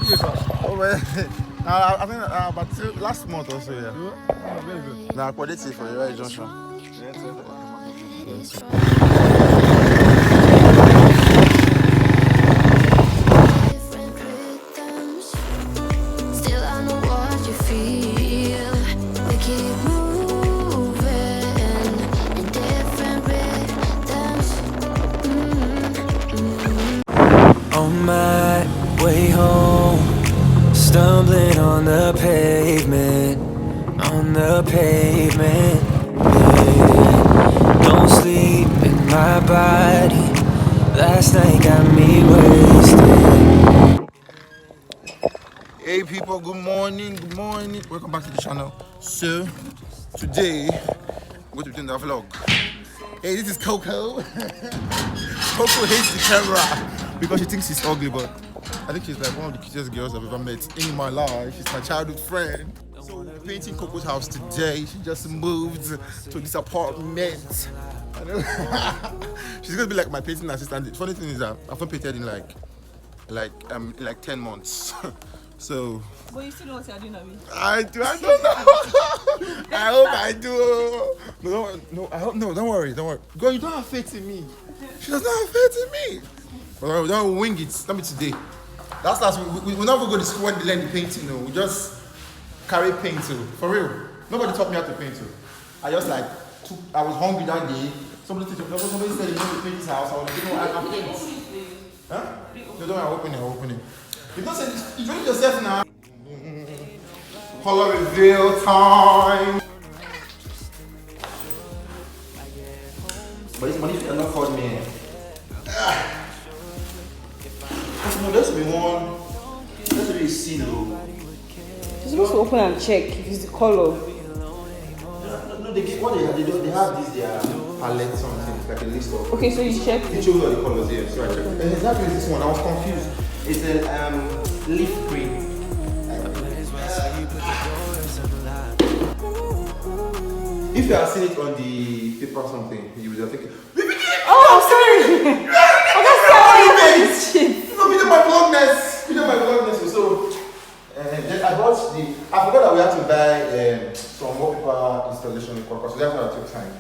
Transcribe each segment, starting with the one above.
Yes, sir. Oh, man. I think about last month or so, yeah. Oh, very good. Now, I quite it for you, right, Joshua? Yes, sir. Yes. Still, I know what you feel. We keep moving in different rhythms. On my way home, stumbling on the pavement, yeah. Don't sleep in my body, last night got me wasted. Hey people, good morning, welcome back to the channel. So today I'm going to be doing the vlog. Hey, this is Coco. Coco hates the camera because she thinks she's ugly, but I think she's like one of the cutest girls I've ever met in my life. She's my childhood friend. So we're painting Coco's house today. She just moved to this apartment. I know. She's gonna be like my painting assistant. The funny thing is that I've not painted in like 10 months. So but you still know what you're doing, Abby? I don't know. I hope I do. No, I hope no, don't worry. Girl, you don't have faith in me. She does not have faith in me. Well, don't wing it. Not me today. That's last we never go to school when they learn the painting, no. We just carry paint too. For real. Nobody taught me how to paint too. I just like I was hungry that day. Somebody said you know to paint this house. I was like, you know, I can paint. Huh? No, don't open it. You don't say this, you drink yourself now. Color reveal time. But it's money you cannot call me. No, let's be one. Let's be a C though. You're supposed to open and check if it's the color. No, they have this their palette something, like a list of. Okay, so you check. It shows all the colors here, so I checked. And exactly this one, I was confused. It's a leaf green. If you have seen it on the paper or something, you would have taken. Oh, sorry! That's No, we did my vlogness. So, then I forgot that we had to buy some wallpaper installation in koko, so that's why it took time.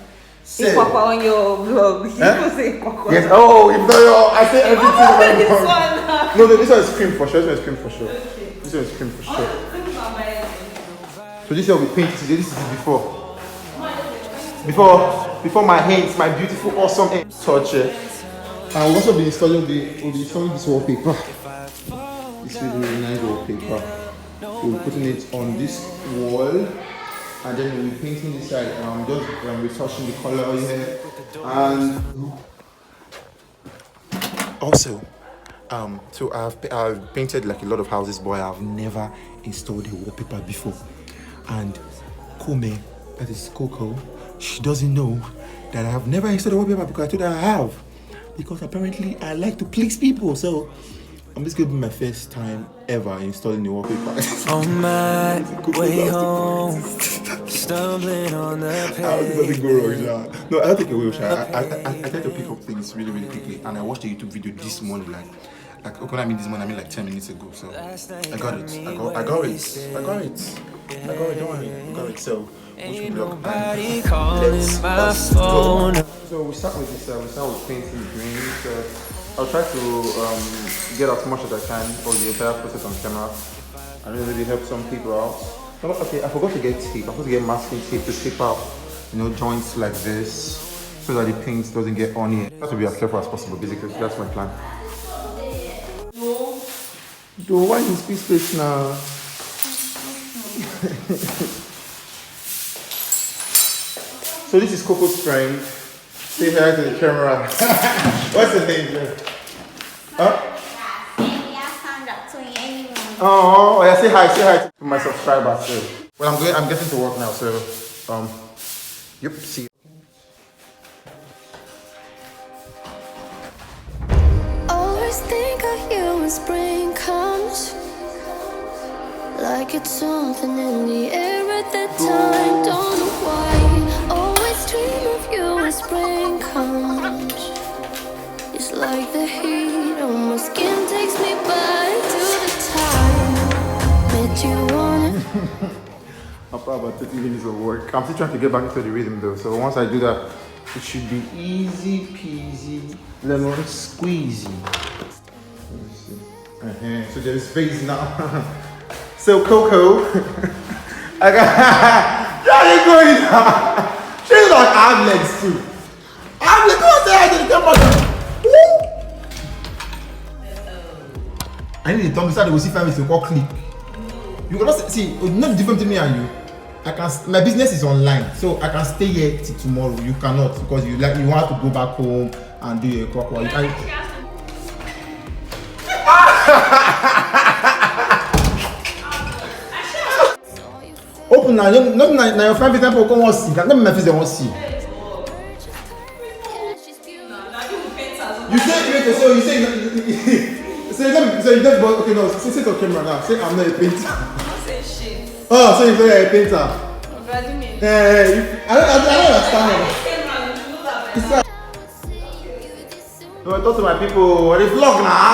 It's Kwakwa on your vlog. You supposed to say Kwakwa. Yes, oh, if no, I say everything on my This vlog. one. No, this one is cream for sure. This one is cream for sure. Okay. This one is cream for sure. So this one we painted today. This is before my hands, my beautiful, awesome hands touch it. And we'll also be installing this wallpaper. This is really nice wallpaper. We'll be putting it on this wall, and then we'll be painting this side. Just retouching the color here, and also, so I've painted like a lot of houses, but I've never installed a wallpaper before. And Kume, that is Coco, she doesn't know that I have never installed a wallpaper because I told her I have. Because apparently I like to please people, so I'm just gonna be my first time ever installing a wallpaper. On my way home, stumbling on the pavement. No, I don't think it will. I try to pick up things really, really quickly, and I watched a YouTube video this morning, like when I mean this morning, I mean like 10 minutes ago. So I got it. Don't worry, I got it. So Ain't nobody calling my phone. So we start with this. We start with painting green. So I'll try to get as much as I can for the entire process on camera, and really help some people out. Okay, I forgot to get tape. I'm supposed to get masking tape to tape out, joints like this, so that the paint doesn't get on here. I have to be as careful as possible. Basically, that's my plan. Do why in space now? So this is Coco's friend. Say hi to the camera. What's the name, Jeff? Huh? Oh, yeah, say hi to my subscribers too. Well, I'm getting to work now, so yep, see you. Always think of you when spring comes, like it's something in the air at that time. Don't know why. Always dream of you when spring comes. It's like the heat on my skin takes me back to I'm probably about 30 minutes of work. I'm still trying to get back into the rhythm though. So once I do that, it should be easy peasy, lemon squeezy. Let me see. So there's face now. So Coco, I got. Yeah, you going now? She's like I have legs too. I have legs. Come on, say hi to the camera. I need to tell me so they will see families to call click. You cannot see. It's not different to me and you. I can. My business is online, so I can stay here till tomorrow. You cannot because you want to go back home and do your clock. You can't. Open now. Not now. Your friend people come and see. Let me face they won't see. You say so. You say. Say you just okay no. Say to camera now. Say I'm not a painter. Oh, so you're a painter. I don't understand. No, I talk to my people. What is vlog now?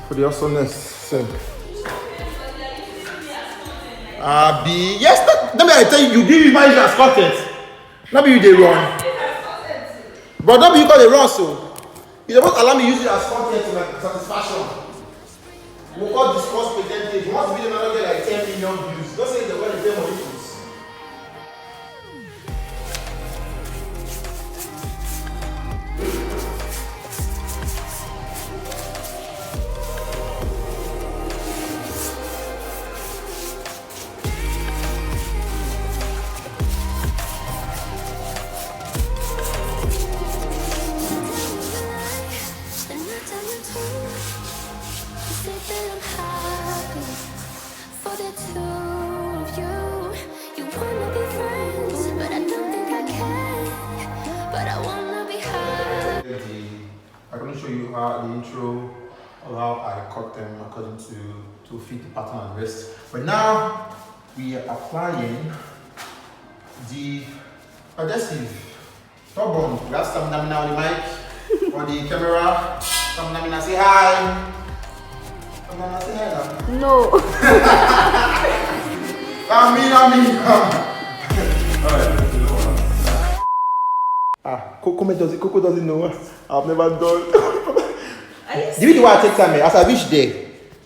For the awesomeness. So. Yes, let me tell you, you didn't manage to escort it. Not be you they run. But not be you call they run so. You don't allow me to use it as content to my satisfaction. We'll all discuss percentage. Once the video not get like 10 million views, don't say they're going to pay money for this. I'm going to show you how the intro of how I cut them according to fit the pattern and rest. But now we are applying the adhesive. Top on. We have some now on the mic or the camera. Some now say hi. Some now say hi now. No. I mean. Alright. Coco doesn't know. I've never done. The video I take time, as I reach there,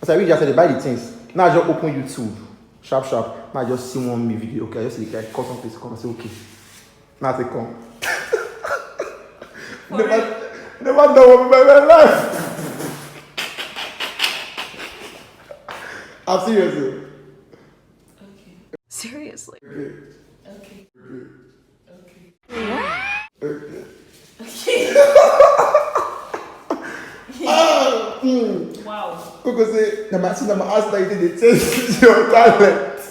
I said, buy the things. Now I just open YouTube, sharp. Now I just see one video. Okay, I just see the guy cut some place, come and say okay. Now I say come. never done one in my life. I'm serious. Okay. Seriously. Okay. Wow. Coco say, the man ask like they test your talent.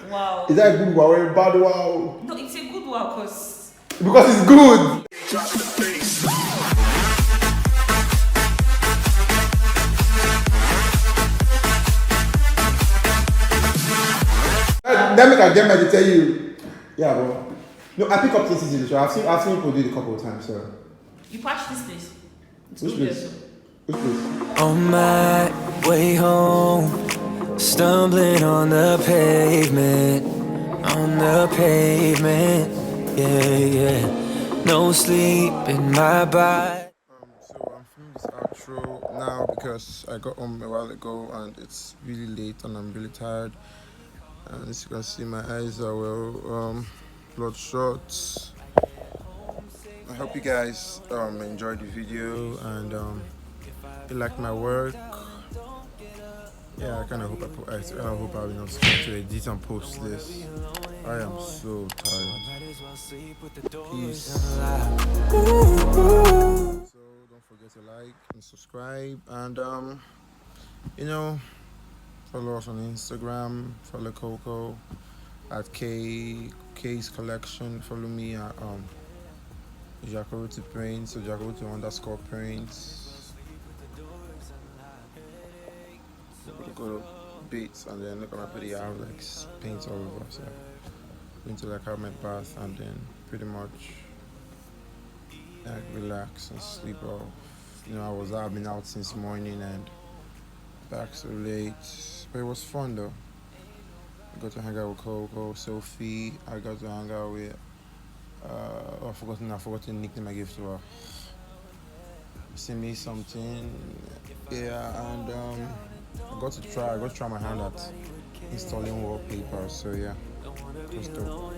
Wow. Is that a good wow or a bad wow? No, it's a good wow Because it's good. That make I get my to tell you. Yeah, bro. No, I pick up things easily. So I've seen people do it a couple of times. So. You patched this place. Which place? On my way home, stumbling on the pavement, yeah. No sleep in my body. So I'm filming this outro now because I got home a while ago and it's really late and I'm really tired. And as you can see, my eyes are bloodshot. I hope you guys enjoyed the video and you like my work. Yeah, I kind of hope I will not start to edit and post this. I am so tired. Peace. So don't forget to like and subscribe and follow us on Instagram. Follow Coco at K's Collection. Follow me at Jacoruti Prints or Jacoruti_Prints. Go to Beats and then look at my video. I have like paint all over, so I'm going to like have my bath and then pretty much like relax and sleep off. I've been out since morning and back so late, but it was fun though. I got to hang out with Coco, Sophie. I got to hang out with. I forgot the nickname I gave to her. Send me something. Yeah, and I got to try my hand at installing wallpaper. So yeah, it was dope.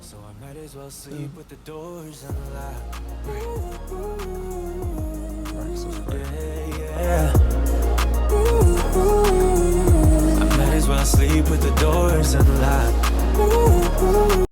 So I might as well sleep with the doors unlocked. Like, subscribe. Yeah. I might as well sleep with the doors unlocked.